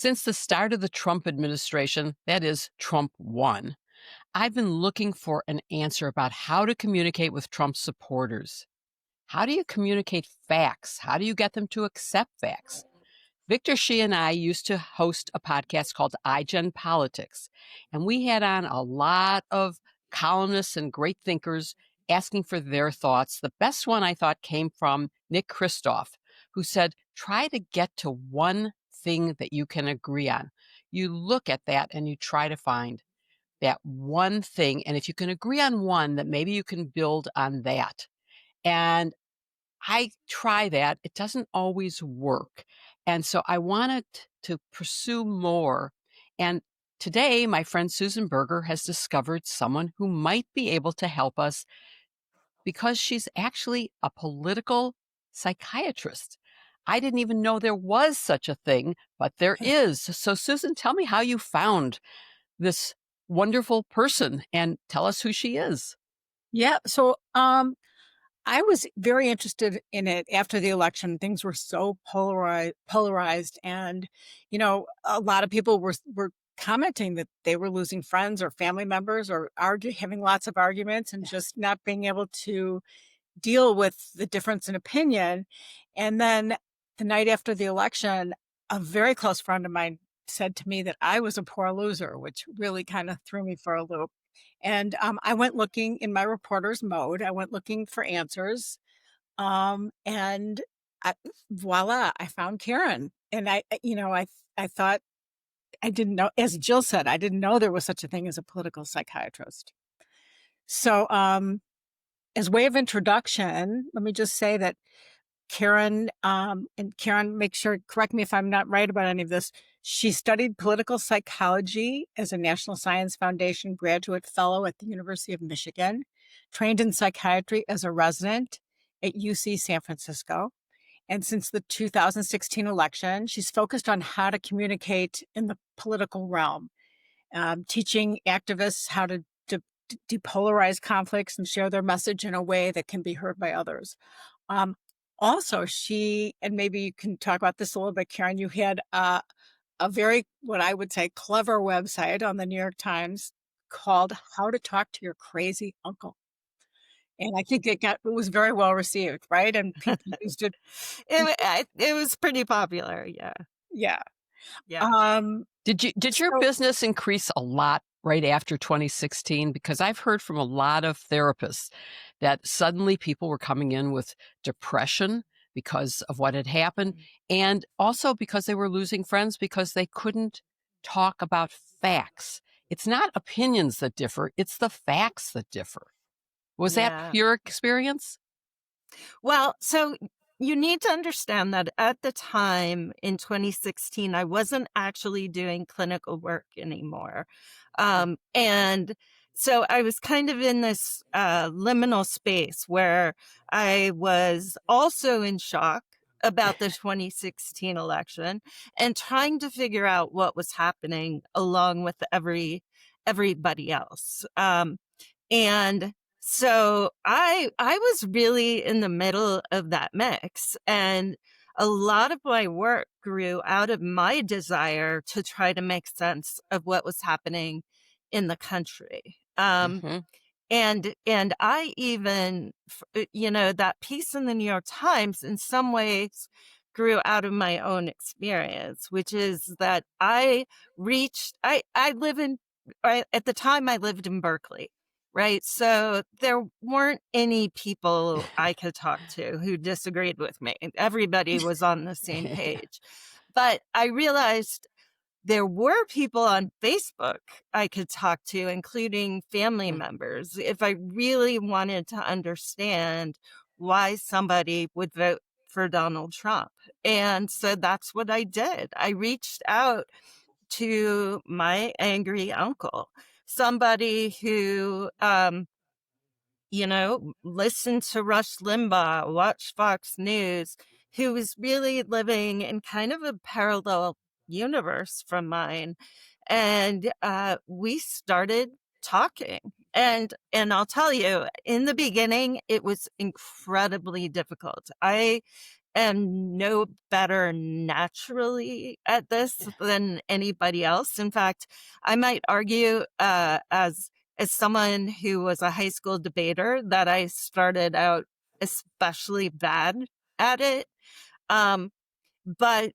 Since the start of the Trump administration, that is, Trump 1, I've been looking for an answer about how to communicate with Trump supporters. How do you communicate facts? How do you get them to accept facts? Victor Shi and I used to host a podcast called iGen Politics, and we had on a lot of columnists and great thinkers asking for their thoughts. The best one I thought came from Nick Kristof, who said, try to get to one thing that you can agree on. You look at that and you try to find that one thing. And if you can agree on one, that maybe you can build on that. And I try that. It doesn't always work. And so I wanted to pursue more. And today, my friend Susan Berger has discovered someone who might be able to help us because she's actually a political psychiatrist. I didn't even know there was such a thing, but there is. So, Susan, tell me how you found this wonderful person and tell us who she is. Yeah. So, I was very interested in it after the election. Things were so polarized, and a lot of people were commenting that they were losing friends or family members, or having lots of arguments, and just not being able to deal with the difference in opinion. And then the night after the election, a very close friend of mine said to me that I was a poor loser, which really kind of threw me for a loop. And I went looking in my reporter's mode. I went looking for answers. And voila, I found Karin. And I thought, I didn't know, as Jill said, I didn't know there was such a thing as a political psychiatrist. So, as way of introduction, let me just say that Karin, and Karin, correct me if I'm not right about any of this. She studied political psychology as a National Science Foundation graduate fellow at the University of Michigan, trained in psychiatry as a resident at UC San Francisco. And since the 2016 election, she's focused on how to communicate in the political realm, teaching activists how to depolarize conflicts and share their message in a way that can be heard by others. Also, and maybe you can talk about this a little bit, Karin, you had a very, what I would say, clever website on the New York Times called How to Talk to Your Crazy Uncle. And I think it was very well received, right? And people used it. It was pretty popular. Yeah. Yeah. Yeah. Did your business increase a lot right after 2016? Because I've heard from a lot of therapists that suddenly people were coming in with depression because of what had happened, and also because they were losing friends because they couldn't talk about facts. It's not opinions that differ, it's the facts that differ. Was that your experience? Well, so you need to understand that at the time in 2016, I wasn't actually doing clinical work anymore. And so I was kind of in this liminal space where I was also in shock about the 2016 election and trying to figure out what was happening along with everybody else. And so I was really in the middle of that mix, and a lot of my work grew out of my desire to try to make sense of what was happening in the country. And I even, that piece in the New York Times in some ways grew out of my own experience, which is that at the time I lived in Berkeley. Right. So there weren't any people I could talk to who disagreed with me. Everybody was on the same page. But I realized there were people on Facebook I could talk to, including family members, if I really wanted to understand why somebody would vote for Donald Trump. And so that's what I did. I reached out to my angry uncle, somebody who, listened to Rush Limbaugh, watched Fox News, who was really living in kind of a parallel universe from mine. And we started talking. And I'll tell you, in the beginning, it was incredibly difficult. I am no better naturally at this than anybody else. In fact, I might argue, as someone who was a high school debater, that I started out especially bad at it. Um, but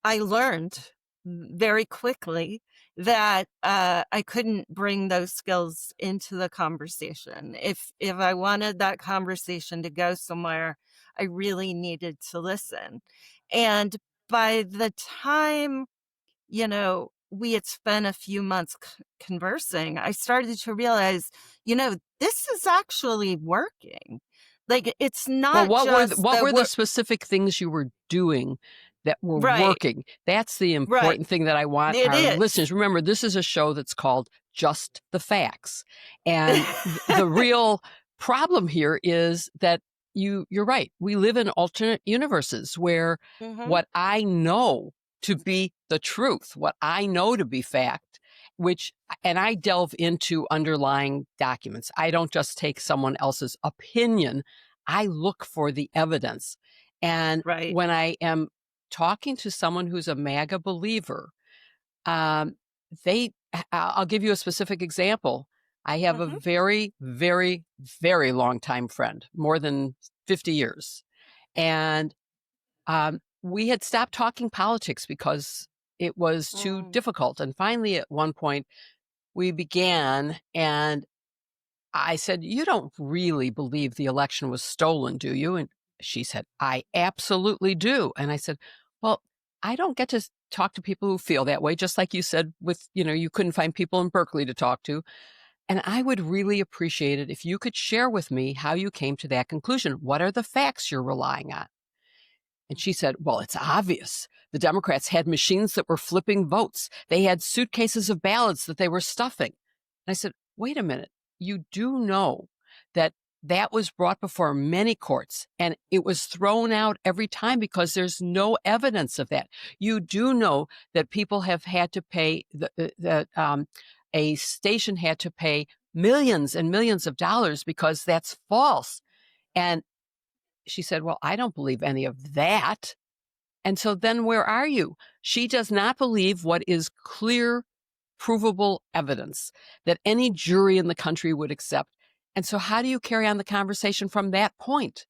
I learned very quickly that I couldn't bring those skills into the conversation. If I wanted that conversation to go somewhere, I really needed to listen. And by the time, we had spent a few months conversing, I started to realize, this is actually working. Like, it's Well, not just what that were the we're specific things you were doing that were right, working? That's the right. important thing that I want It our is. listeners. Remember, this is a show that's called Just the Facts. And the real problem here is that you're right. We live in alternate universes where Mhm. what I know to be the truth, what I know to be fact, and I delve into underlying documents. I don't just take someone else's opinion. I look for the evidence. And Right. when I am talking to someone who's a MAGA believer, um, I'll give you a specific example. I have a Mhm. very, very, very long time friend, more than 50 years. And we had stopped talking politics because it was too Mm. difficult. And finally, at one point, we began, and I said, "You don't really believe the election was stolen, do you?" And she said, "I absolutely do." And I said, "Well, I don't get to talk to people who feel that way, just like you said you couldn't find people in Berkeley to talk to. And I would really appreciate it if you could share with me how you came to that conclusion. What are the facts you're relying on?" And she said, "Well, it's obvious. The Democrats had machines that were flipping votes. They had suitcases of ballots that they were stuffing." And I said, "Wait a minute. You do know that that was brought before many courts and it was thrown out every time because there's no evidence of that. You do know that people have had to pay, that a station had to pay millions and millions of dollars because that's false." And she said, "Well, I don't believe any of that." And so then where are you? She does not believe what is clear, provable evidence that any jury in the country would accept. And so how do you carry on the conversation from that point?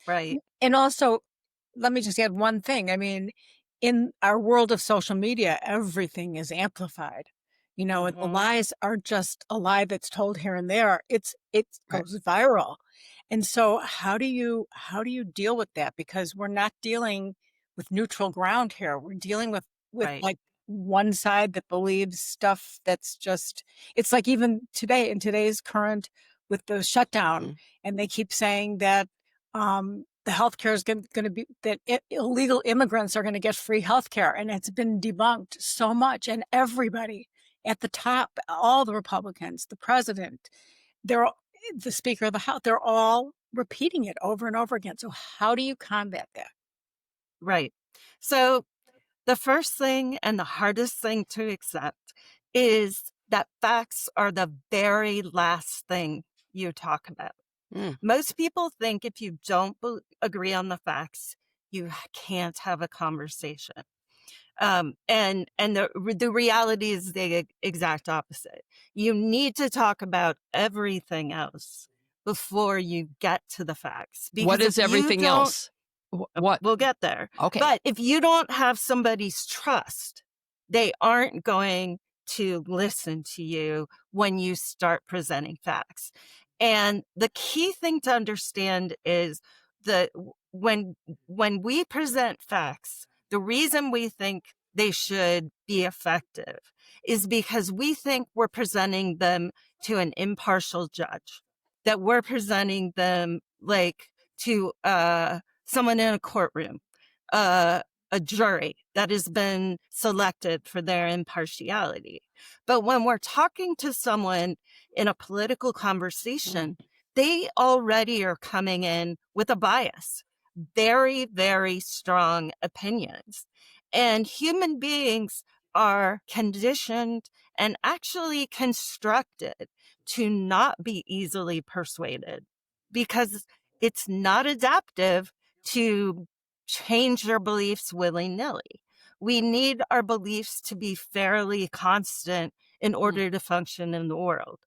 Right. And also, let me just add one thing. I mean, in our world of social media, everything is amplified. And the Mhm. lies are just a lie that's told here and there. It Right. goes viral. And so how do you deal with that? Because we're not dealing with neutral ground here. We're dealing with Right. like one side that believes stuff that's just it's like even today in today's current with the shutdown, Mm. and they keep saying that the healthcare is going to be that illegal immigrants are going to get free healthcare, and it's been debunked so much. And everybody at the top, all the Republicans, the president, they're all, the Speaker of the House, they're all repeating it over and over again. So how do you combat that? Right. So the first thing and the hardest thing to accept is that facts are the very last thing you talk about. Mm. Most people think if you don't agree on the facts, you can't have a conversation. And the reality is the exact opposite. You need to talk about everything else before you get to the facts, What because if is you everything don't, else? What? we'll get there. Okay. But if you don't have somebody's trust, they aren't going to listen to you when you start presenting facts. And the key thing to understand is that when we present facts, the reason we think they should be effective is because we think we're presenting them to an impartial judge, that we're presenting them like to someone in a courtroom, uh, a jury that has been selected for their impartiality. But when we're talking to someone in a political Mm. conversation, they already are coming in with a bias, very, very strong opinions. And human beings are conditioned and actually constructed to not be easily persuaded because it's not adaptive to change their beliefs willy-nilly. We need our beliefs to be fairly constant in order to function in the world.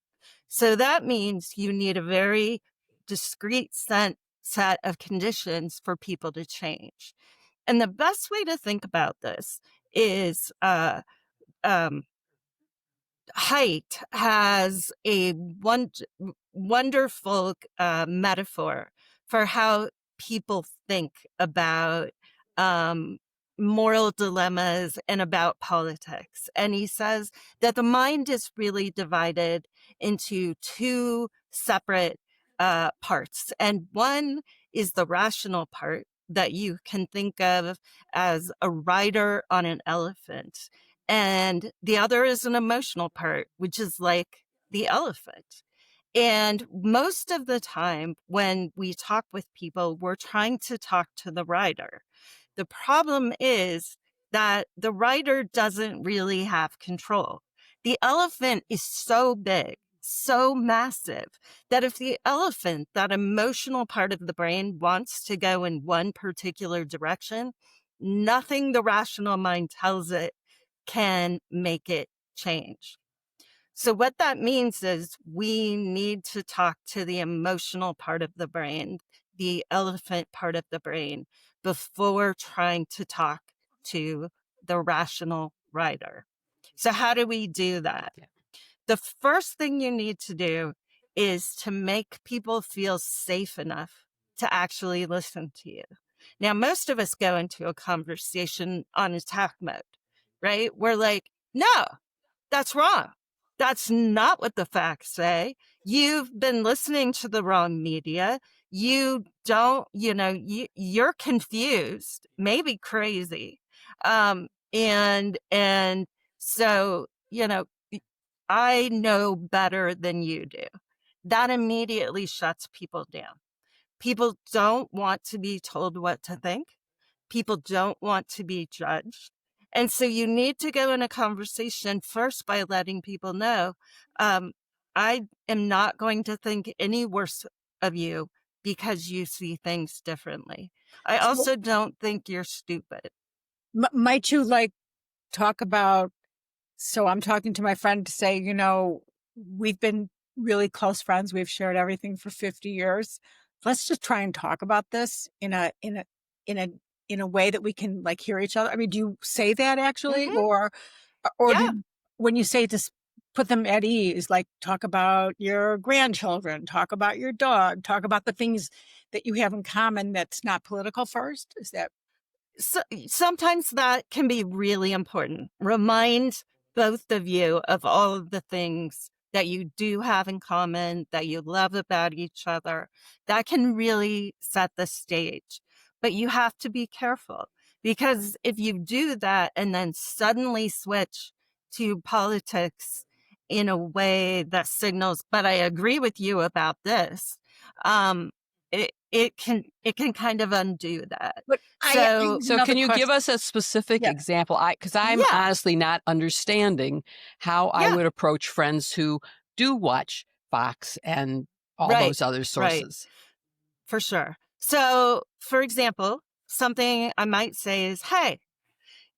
So that means you need a very discrete set of conditions for people to change. And the best way to think about this is um, height has a wonderful metaphor for how people think about um, moral dilemmas and about politics. And he says that the mind is really divided into two separate parts. And one is the rational part that you can think of as a rider on an elephant. And the other is an emotional part, which is like the elephant. And most of the time when we talk with people, we're trying to talk to the rider. The problem is that the rider doesn't really have control. The elephant is so big, so massive, that if the elephant, that emotional part of the brain, wants to go in one particular direction, nothing the rational mind tells it can make it change. So what that means is we need to talk to the emotional part of the brain, the elephant part of the brain, before trying to talk to the rational rider. So how do we do that? Yeah. The first thing you need to do is to make people feel safe enough to actually listen to you. Now, most of us go into a conversation on attack mode, right? We're like, no, that's wrong. That's not what the facts say. You've been listening to the wrong media. You don't, you're confused, maybe crazy. And so, I know better than you do. That immediately shuts people down. People don't want to be told what to think. People don't want to be judged. And so you need to go in a conversation first by letting people know, I am not going to think any worse of you because you see things differently. I So also don't think you're stupid. might you like talk about, so I'm talking to my friend to say, we've been really close friends. We've shared everything for 50 years. Let's just try and talk about this in a, in a way that we can like hear each other. I mean, do you say that actually? Hmm. Or Yeah. when you say to put them at ease, like talk about your grandchildren, talk about your dog, talk about the things that you have in common that's not political first? Is that? So, sometimes that can be really important. Remind both of you of all of the things that you do have in common, that you love about each other. That can really set the stage. But you have to be careful, because if you do that and then suddenly switch to politics in a way that signals, but I agree with you about this, um, it can kind of undo that. But I have So So another can you give question. us a specific Yeah. example? Because I'm yeah, honestly not understanding how I yeah, would approach friends who do watch Fox and all right, those other right, sources. for sure. So, for example, something I might say is, hey,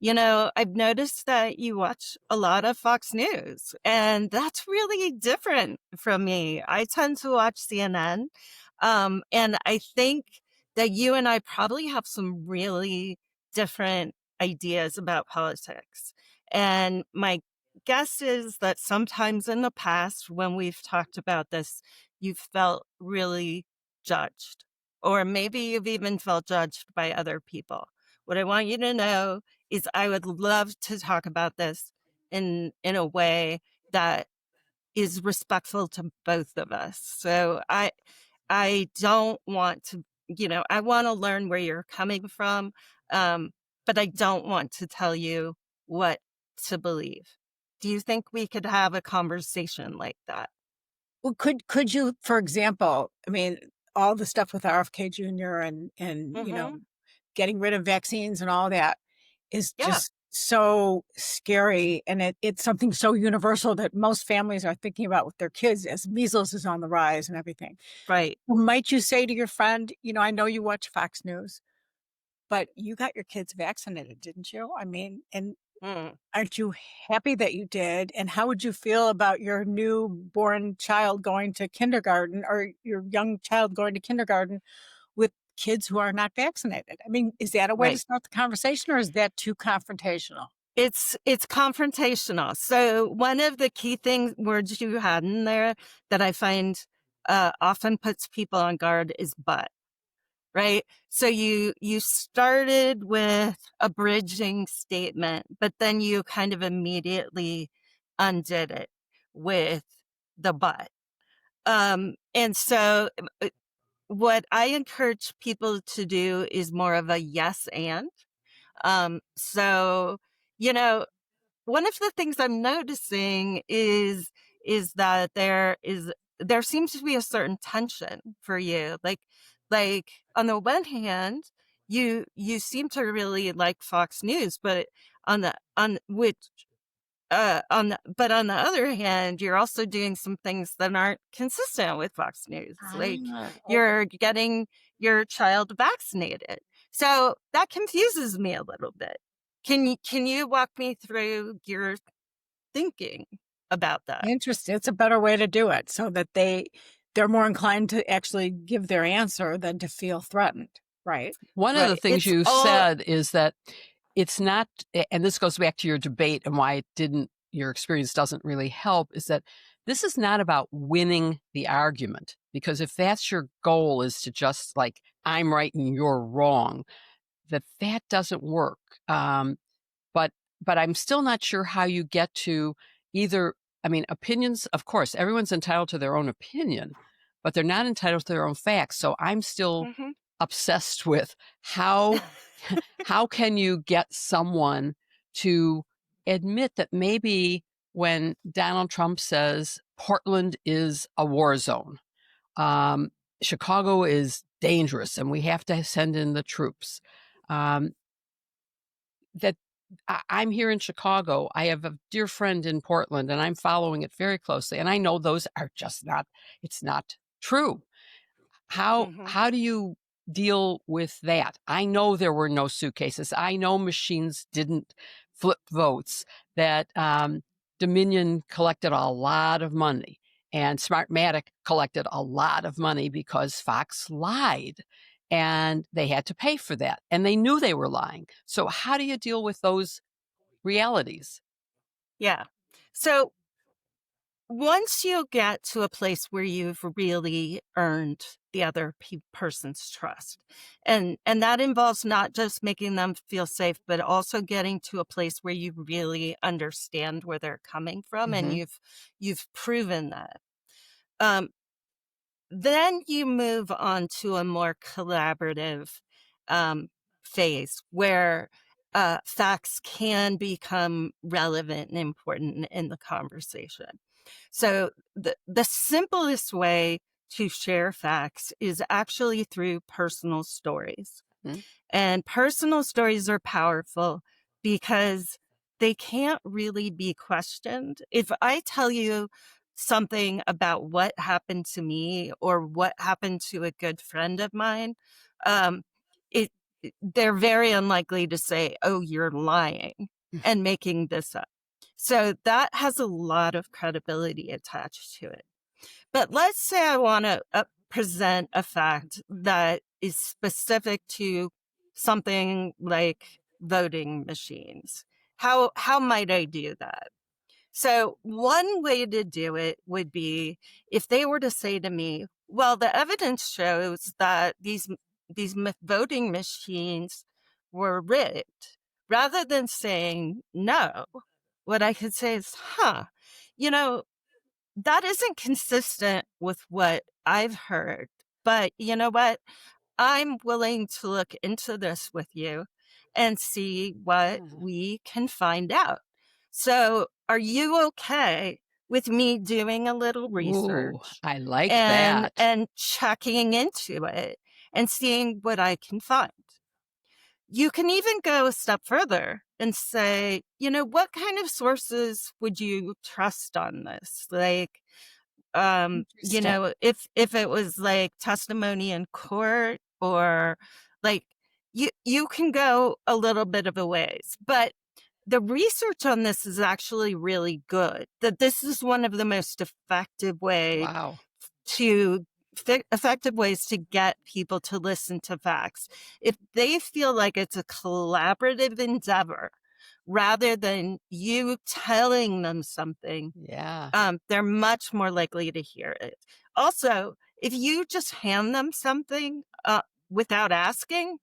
I've noticed that you watch a lot of Fox News, and that's really different from me. I tend to watch CNN. And I think that you and I probably have some really different ideas about politics. And my guess is that sometimes in the past, when we've talked about this, you've felt really judged, or maybe you've even felt judged by other people. What I want you to know is I would love to talk about this in a way that is respectful to both of us. So I don't want to, I want to learn where you're coming from, but I don't want to tell you what to believe. Do you think we could have a conversation like that? Well, could you, for example, I mean, all the stuff with RFK Jr. and Mm-hmm. getting rid of vaccines and all that is Yeah, just so scary, and it's something so universal that most families are thinking about with their kids as measles is on the rise and everything. right. Well, might you say to your friend, I know you watch Fox News. but you got your kids vaccinated, didn't you? I mean, and Mm. aren't you happy that you did? And how would you feel about your newborn child going to kindergarten, or your young child going to kindergarten with kids who are not vaccinated? I mean, is that a way to Right. start the conversation, or is that too confrontational? It's confrontational. So one of the key things words you had in there that I find often puts people on guard is but. Right. So you started with a bridging statement, but then you kind of immediately undid it with the but. And so what I encourage people to do is more of a yes and. So, you know, one of the things I'm noticing is that there seems to be a certain tension for you. Like on the one hand, you seem to really like Fox News, but on the other hand, you're also doing some things that aren't consistent with Fox News. Like Ah, okay. you're getting your child vaccinated. So that confuses me a little bit. Can you walk me through your thinking about that? Interesting. It's a better way to do it so that they're more inclined to actually give their answer than to feel threatened, right? One of the Right. things It's you all said is that it's not, and this goes back to your debate and why it didn't, your experience doesn't really help, is that this is not about winning the argument. Because if that's your goal, is to just like, I'm right and you're wrong, that doesn't work. Um, but I'm still not sure how you get to either. I mean, opinions, of course, everyone's entitled to their own opinion, but they're not entitled to their own facts. So I'm still Mhm. obsessed with how how can you get someone to admit that maybe when Donald Trump says Portland is a war zone, um, Chicago is dangerous and we have to send in the troops, um, that I'm here in Chicago. I have a dear friend in Portland and I'm following it very closely. And I know those are just not, it's not true. Mhm. How do you deal with that? I know there were no suitcases. I know machines didn't flip votes, that Dominion collected a lot of money and Smartmatic collected a lot of money because Fox lied and they had to pay for that. And they knew they were lying. So how do you deal with those realities? Yeah. So once you get to a place where you've really earned the other person's trust, and that involves not just making them feel safe, but also getting to a place where you really understand where they're coming from, and Hmm. you've proven that. Um, then you move on to a more collaborative um, phase where facts can become relevant and important in the conversation. So the simplest way to share facts is actually through personal stories. And personal stories are powerful because they can't really be questioned. If I tell you something about what happened to me or what happened to a good friend of mine, um, it they're very unlikely to say, "Oh, you're lying and making this up." So that has a lot of credibility attached to it. But let's say I want to present a fact that is specific to something like voting machines. How might I do that? So one way to do it would be if they were to say to me, "Well, the evidence shows that these voting machines were rigged." Rather than saying no, what I could say is, "Huh, you know, that isn't consistent with what I've heard. But you know what? I'm willing to look into this with you and see what Mhm. we can find out. So, are you okay with me doing a little Ooh, research I like and that. checking into it and seeing what I can find?" You can even go a step further and say, what kind of sources would you trust on this? Like, Interesting. if it was like testimony in court or like you can go a little bit of a ways, but the research on this is actually really good, that this is one of the most Wow. to effective ways to get people to listen to facts. If they feel like it's a collaborative endeavor rather than you telling them something, Yeah. they're much more likely to hear it. Also, if you just hand them something without asking,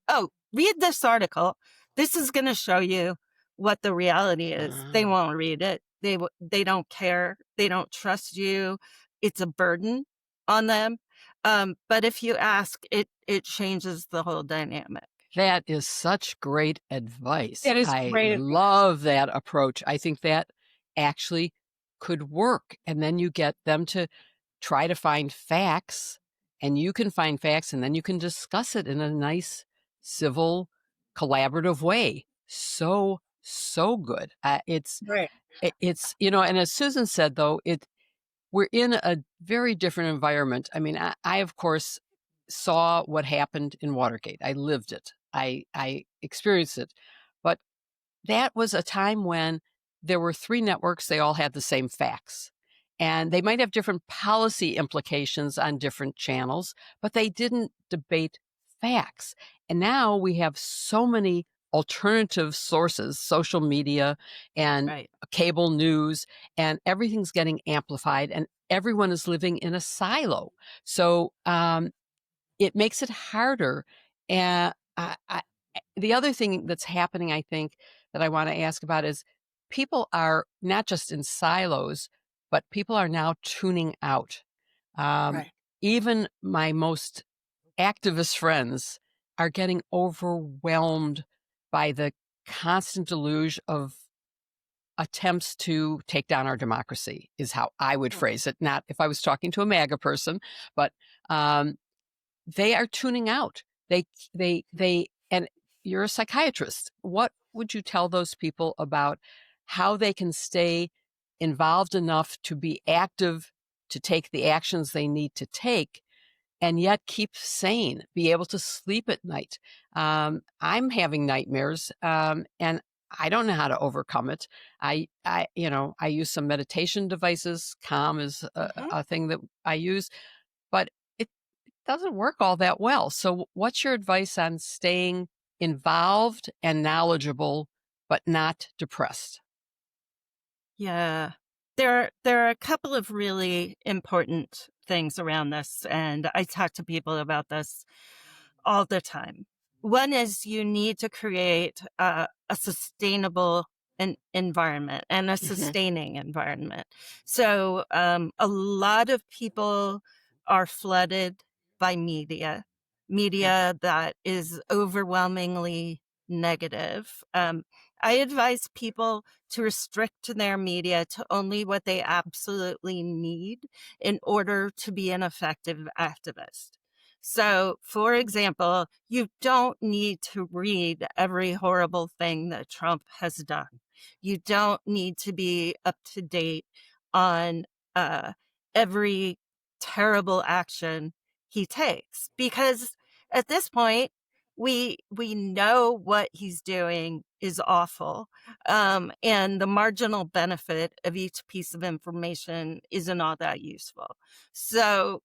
oh, read this article. This is going to show you what the reality is. They Ah. won't read it. They don't care. They don't trust you. It's a burden on them. But if you ask, it changes the whole dynamic. That is such great advice. That is I great advice. love that approach. I think that actually could work. And then you get them to try to find facts, and you can find facts, and then you can discuss it in a nice, civil, collaborative way. So, so good. Right. It's, and as Susan said, though, we're in a very different environment. I mean, I of course saw what happened in Watergate. I lived it. I experienced it. But that was a time when there were three networks, they all had the same facts. And they might have different policy implications on different channels, but they didn't debate facts. And now we have so many alternative sources, social media and Right. cable news, and everything's getting amplified, and everyone is living in a silo. So it makes it harder. And the other thing that's happening, I think, that I want to ask about is people are not just in silos, but people are now tuning out. Um, Right. Even my most activist friends are getting overwhelmed by the constant deluge of attempts to take down our democracy, is how I would Right. phrase it. Not if I was talking to a MAGA person, but um, they are tuning out. And you're a psychiatrist. What would you tell those people about how they can stay involved enough to be active, to take the actions they need to take, and yet keep sane, be able to sleep at night? I'm having nightmares, and I don't know how to overcome it. I use some meditation devices. Calm is Mhm. a thing that I use, but it doesn't work all that well. So, what's your advice on staying involved and knowledgeable, but not depressed? Yeah. There are a couple of really important things around this, and I talk to people about this all the time. One is you need to create a sustainable environment and a Hmm. sustaining environment. So a lot of people are flooded by media that is overwhelmingly negative. I advise people to restrict their media to only what they absolutely need in order to be an effective activist. So, for example, you don't need to read every horrible thing that Trump has done. You don't need to be up to date on uh, every terrible action he takes, because at this point, we know what he's doing is awful, and the marginal benefit of each piece of information isn't all that useful. So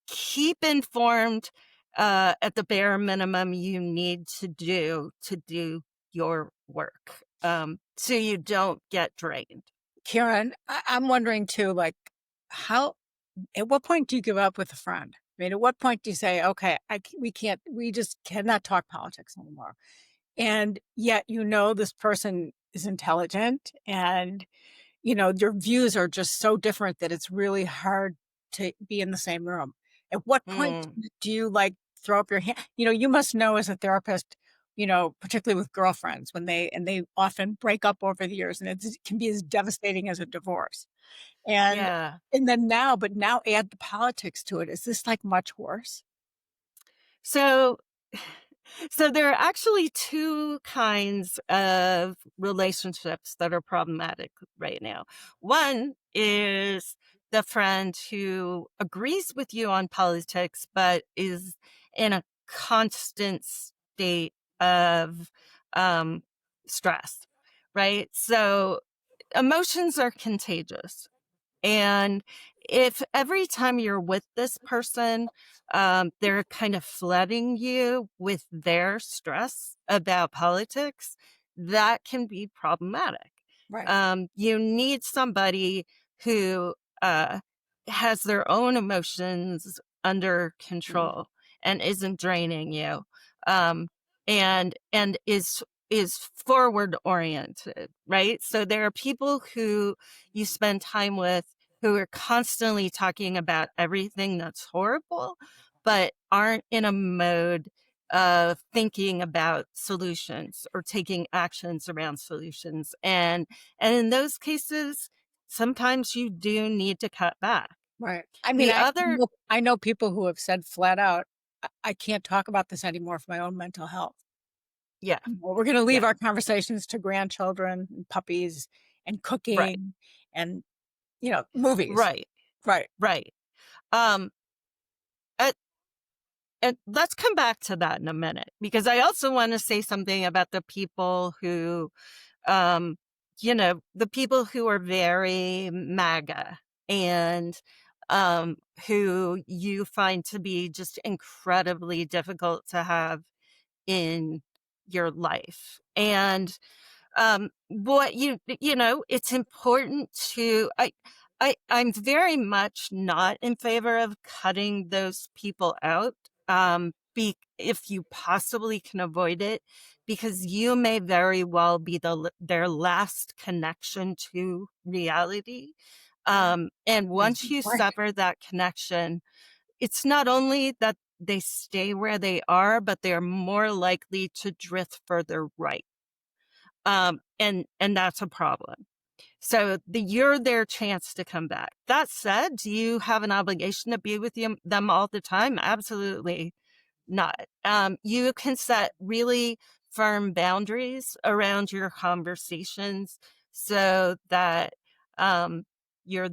keep informed at the bare minimum you need to do your work, so you don't get drained. Karen, I'm wondering too, like, how, at what point do you give up with a friend? I mean, at what point do you say, okay, we just cannot talk politics anymore? And yet, this person is intelligent and, your views are just so different that it's really hard to be in the same room. At what point Mm, do you like throw up your hand? You must know as a therapist, particularly with girlfriends when they often break up over the years and it can be as devastating as a divorce. And yeah. but now add the politics to it. Is this like much worse? So so there are actually two kinds of relationships that are problematic right now. One is the friend who agrees with you on politics, but is in a constant state of stress, right? So emotions are contagious. And if every time you're with this person, they're kind of flooding you with their stress about politics, that can be problematic. Right. You need somebody who has their own emotions under control and isn't draining you, um, and is forward oriented, right? So there are people who you spend time with who are constantly talking about everything that's horrible, but aren't in a mode of thinking about solutions or taking actions around solutions. And in those cases, sometimes you do need to cut back. Right. I mean, The other, I know people who have said flat out, I can't talk about this anymore for my own mental health. yeah, Well, we're going to leave yeah, our conversations to grandchildren and puppies and right, cooking and, movies. right, Right. right. Um, uh, and let's come back to that in a minute, because I also want to say something about the people who, um, the people who are very MAGA and who you find to be just incredibly difficult to have in your life. And what it's important to I'm very much not in favor of cutting those people out, if you possibly can avoid it, because you may very well be their last connection to reality. And once you Right. sever that connection, it's not only that they stay where they are, but they're more likely to drift further right. And that's a problem. So you're their chance to come back. That said, do you have an obligation to be with them all the time? Absolutely not. You can set really firm boundaries around your conversations so that um, you're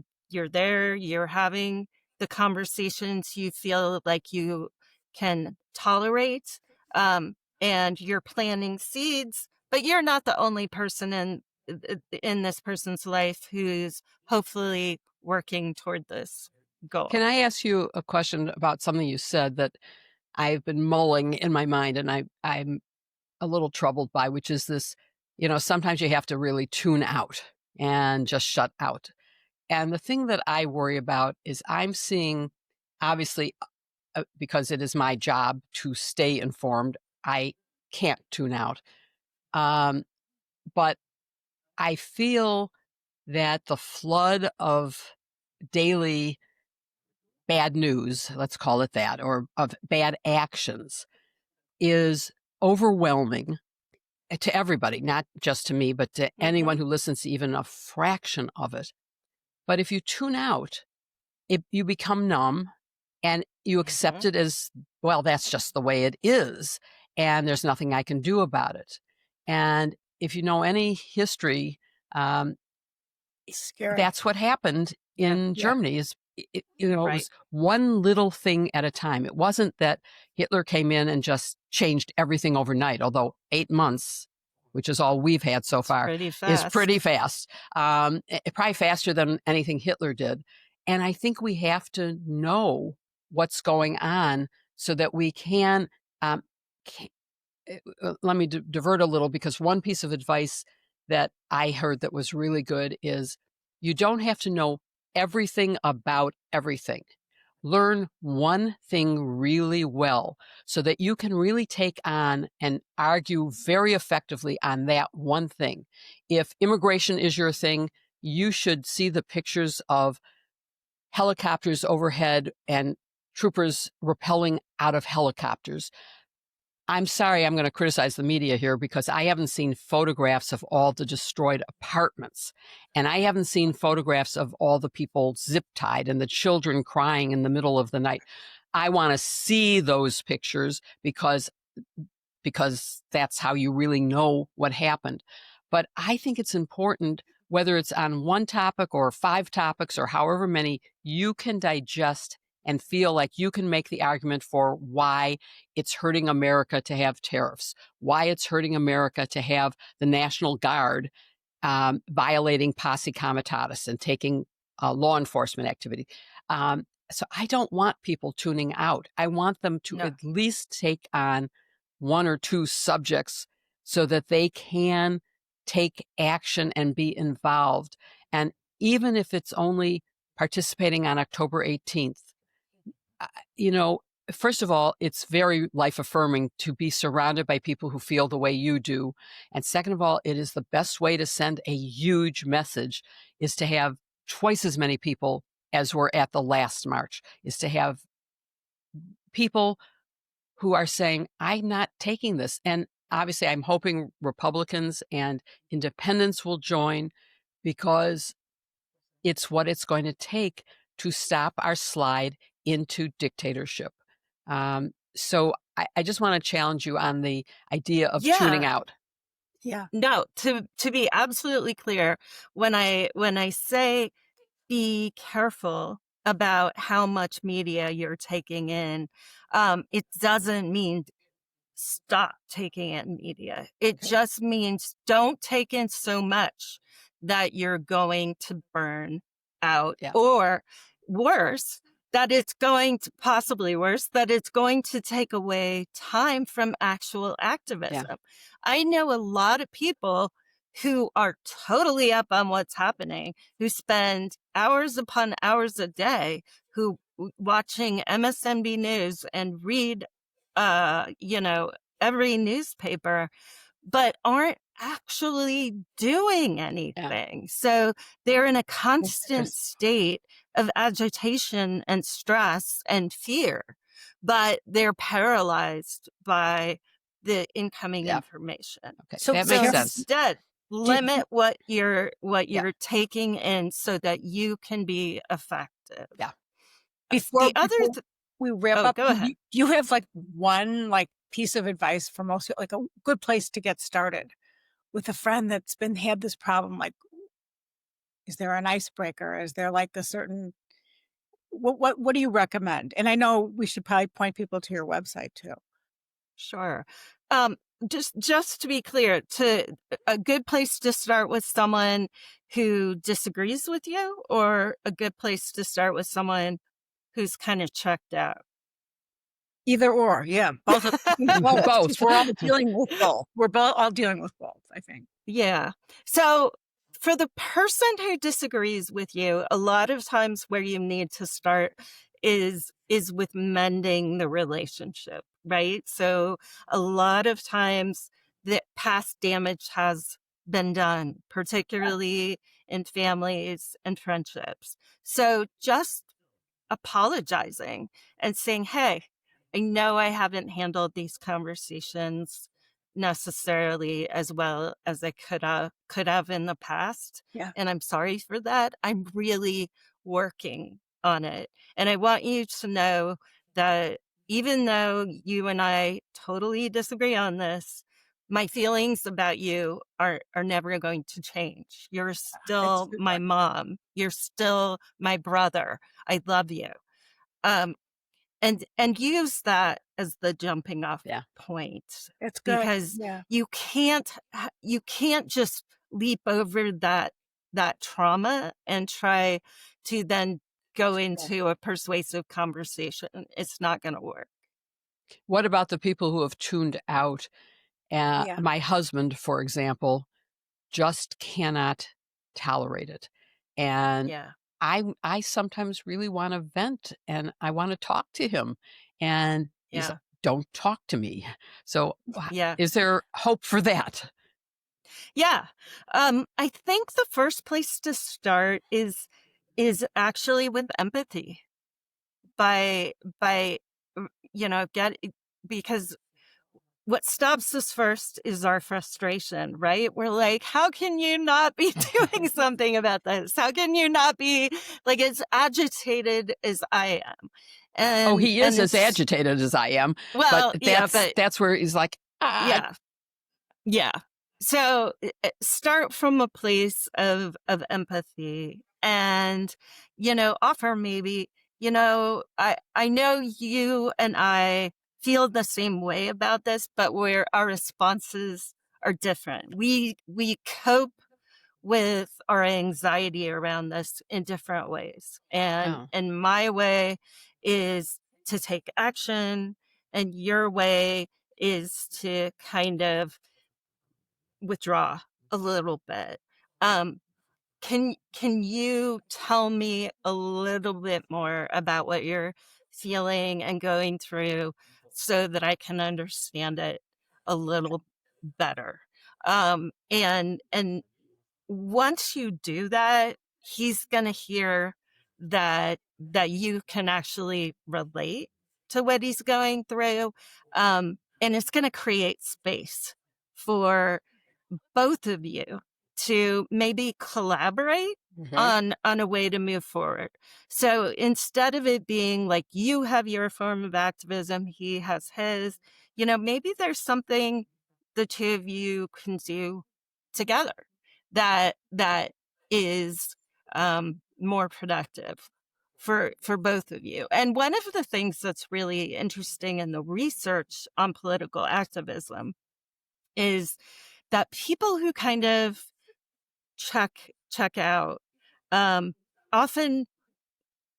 there, you're having the conversations you feel like you can tolerate, and you're planting seeds. But you're not the only person in this person's life who's hopefully working toward this goal. Can I ask you a question about something you said that I've been mulling in my mind and I'm a little troubled by, which is this, sometimes you have to really tune out and just shut out. And the thing that I worry about is I'm seeing, obviously, because it is my job to stay informed, I can't tune out. But I feel that the flood of daily bad news, let's call it that, or of bad actions is overwhelming to everybody, not just to me, but to anyone who listens to even a fraction of it. But if you tune out, you become numb and you accept it as, well, that's just the way it is. And there's nothing I can do about it. And if you know any history, um, Scary. that's what happened in Yeah. Germany is, it Right. was one little thing at a time. It wasn't that Hitler came in and just changed everything overnight, although 8 months, which is all we've had so far, Pretty is fast. pretty fast. Probably faster than anything Hitler did. And I think we have to know what's going on so that we can, um, let me divert a little, because one piece of advice that I heard that was really good is you don't have to know everything about everything. Learn one thing really well so that you can really take on and argue very effectively on that one thing. If immigration is your thing, you should see the pictures of helicopters overhead and troopers rappelling out of helicopters. I'm sorry, I'm going to criticize the media here because I haven't seen photographs of all the destroyed apartments. And I haven't seen photographs of all the people zip tied and the children crying in the middle of the night. I want to see those pictures because that's how you really know what happened. But I think it's important, whether it's on one topic or 5 topics or however many, you can digest and feel like you can make the argument for why it's hurting America to have tariffs, why it's hurting America to have the National Guard violating posse comitatus and taking law enforcement activity. So I don't want people tuning out. I want them to No. at least take on one or two subjects so that they can take action and be involved. And even if it's only participating on October 18th, you know, first of all, it's very life affirming to be surrounded by people who feel the way you do. And second of all, it is the best way to send a huge message is to have twice as many people as were at the last march, is to have people who are saying, I'm not taking this. And obviously, I'm hoping Republicans and independents will join because it's what it's going to take to stop our slide into dictatorship. So I just want to challenge you on the idea of tuning Yeah. out. Yeah. No, to be absolutely clear, when I say be careful about how much media you're taking in, it doesn't mean stop taking in media. It Okay. just means don't take in so much that you're going to burn out, Yeah. or worse, that it's going to possibly worse, that it's going to take away time from actual activism. I know a lot of people who are totally up on what's happening, who spend hours upon hours a day, who watching MSNBC News and read every newspaper, but aren't actually doing anything. So they're in a constant state of agitation and stress and fear, but they're paralyzed by the incoming information. Okay. So- That so makes here's- sense. Instead, limit what you're Yeah. taking in so that you can be effective. Yeah. Before Before we wrap Oh, up, go ahead. do you have like one like piece of advice for most, like a good place to get started with a friend that's had this problem? Like, is there an icebreaker? Is there like a certain what do you recommend? And I know we should probably point people to your website too. Sure. Just to be clear, a good place to start with someone who disagrees with you, or a good place to start with someone who's kind of checked out? Either or, yeah, both. Both. We're all dealing with both. We're all dealing with both, I think. Yeah. So for the person who disagrees with you, a lot of times where you need to start is with mending the relationship, right? So a lot of times the past damage has been done, particularly in families and friendships. So just apologizing and saying, hey, I know I haven't handled these conversations necessarily as well as I could have in the past. Yeah. And I'm sorry for that. I'm really working on it. And I want you to know that even though you and I totally disagree on this, my feelings about you are never going to change. You're still my mom. You're still my brother. I love you. And use that as the jumping off point. It's good. Because you can't just leap over that trauma and try to then go into a persuasive conversation. It's not going to work. What about the people who have tuned out? My husband, for example, just cannot tolerate it. And I sometimes really want to vent and I want to talk to him. And he's like, don't talk to me. So is there hope for that? Yeah. I think the first place to start is actually with empathy. Because what stops us first is our frustration, right? We're like, how can you not be doing something about this? How can you not be like as agitated as I am? And he is as agitated as I am. Well, but that's where he's like, yeah. So start from a place of empathy and, offer maybe I know you and I feel the same way about this, but where our responses are different. We cope with our anxiety around this in different ways. Oh, And my way is to take action, and your way is to kind of withdraw a little bit. Um, can you tell me a little bit more about what you're feeling and going through so that I can understand it a little better? And once you do that, he's going to hear that you can actually relate to what he's going through, and it's going to create space for both of you to maybe collaborate okay. on a way to move forward. So instead of it being like you have your form of activism, he has his, maybe there's something the two of you can do together that is more productive for both of you. And one of the things that's really interesting in the research on political activism is that people who kind of check out um, often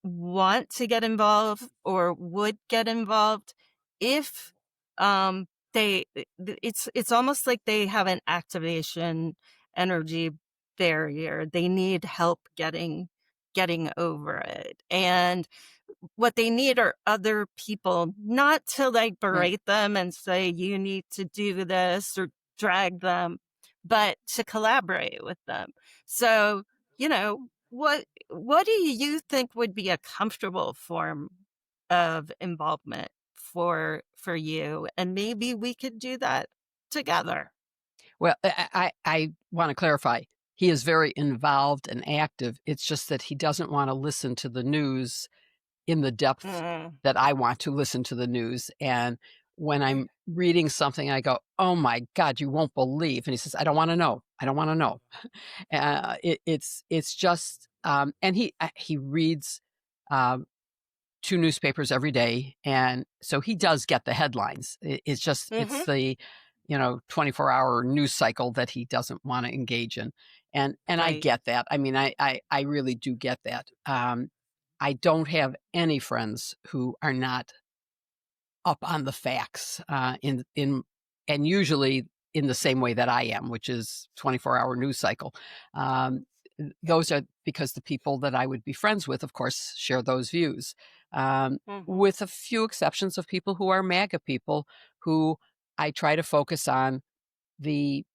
want to get involved or would get involved if they it's almost like they have an activation energy barrier. They need help getting over it, and what they need are other people, not to like Right. berate them and say you need to do this or drag them, but to collaborate with them. So, what do you think would be a comfortable form of involvement for you? And maybe we could do that together. Well, I want to clarify. He is very involved and active. It's just that he doesn't want to listen to the news in the depth Mm, that I want to listen to the news. And when Right. I'm reading something, I go, "Oh my God, you won't believe!" And he says, "I don't want to know. I don't want to know." It's just, and he reads um, two newspapers every day, and so he does get the headlines. It's just hmm it's the 24-hour news cycle that he doesn't want to engage in, and I right. get that. I mean, I really do get that. I don't have any friends who are not up on the facts, in and usually in the same way that I am, which is 24-hour news cycle. Um, Yeah. those are because the people that I would be friends with, of course, share those views, hmm with a few exceptions of people who are MAGA people who I try to focus on the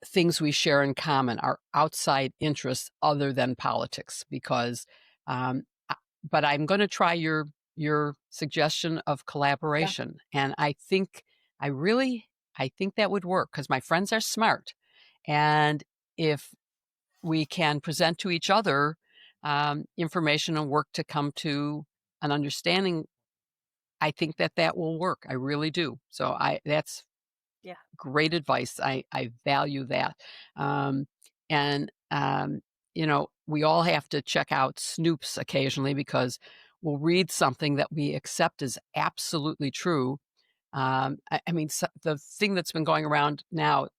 things we share in common, our outside interests other than politics, because, um, I- but I'm going to try your suggestion of Yeah. collaboration, and I really I think that would work because my friends are smart, and if we can present to each other information and work to come to an understanding, I think that that will work. I really do. So I that's Yeah. great advice. I value that. Um, and, we all have to check out snoops occasionally because we'll read something that we accept as absolutely true. I mean, the thing that's been going around now,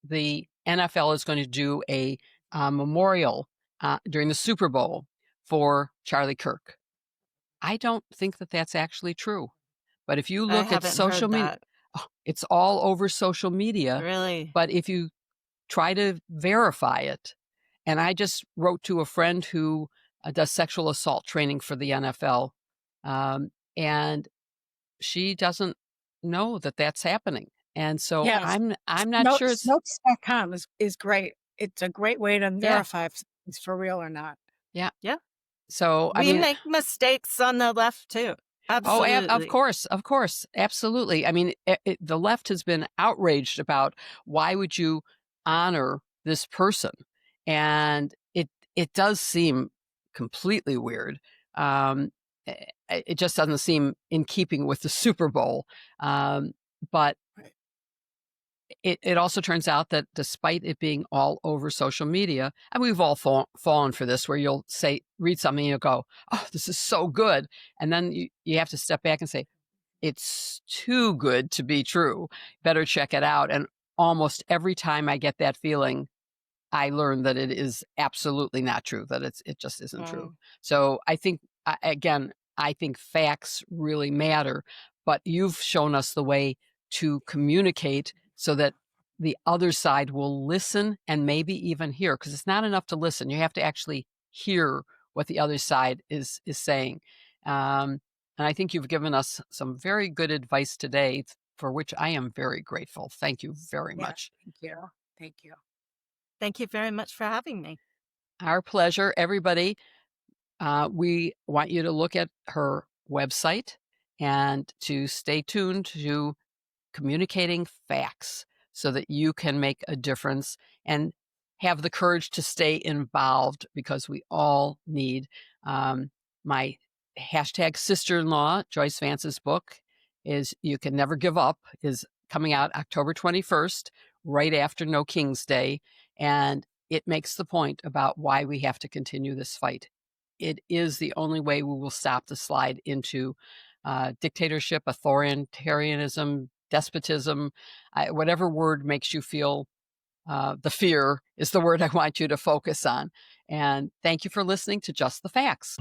the NFL is going to do a memorial during the Super Bowl for Charlie Kirk. I don't think that that's actually true. But if you I look at haven't social heard media, that. it's all over social media, Really. but if you try to verify it, and I just wrote to a friend who, does sexual assault training for the NFL, and she doesn't know that that's happening, and so Yes. I'm not No, sure it's Snopes.com is great. It's a great way to yeah, verify if it's for real or not. yeah. Yeah. So, I We mean, make mistakes on the left too. oh, Absolutely. of course, absolutely. I mean, the left has been outraged about why would you honor this person, and it does seem completely weird. It just doesn't seem in keeping with the Super Bowl. Um, but Right. it also turns out that despite it being all over social media, and we've all fallen for this, where you'll read something and you'll go, "Oh, this is so good," and then you have to step back and say, "It's too good to be true. Better check it out." And almost every time I get that feeling, I learned that it is absolutely not true, that it just isn't true. Mm. So I think, again, I think facts really matter, but you've shown us the way to communicate so that the other side will listen and maybe even hear, because it's not enough to listen. You have to actually hear what the other side is saying. And I think you've given us some very good advice today, for which I am very grateful. Thank you very Yeah, much. thank you. Thank you. Thank you very much for having me. Our pleasure, everybody. We want you to look at her website and to stay tuned to communicating facts so that you can make a difference and have the courage to stay involved, because we all need. My hashtag sister-in-law, Joyce Vance's book, is You Can Never Give Up, is coming out October 21st, right after No King's Day. And it makes the point about why we have to continue this fight. It is the only way we will stop the slide into dictatorship, authoritarianism, despotism, whatever word makes you feel the fear is the word I want you to focus on. And thank you for listening to Just the Facts.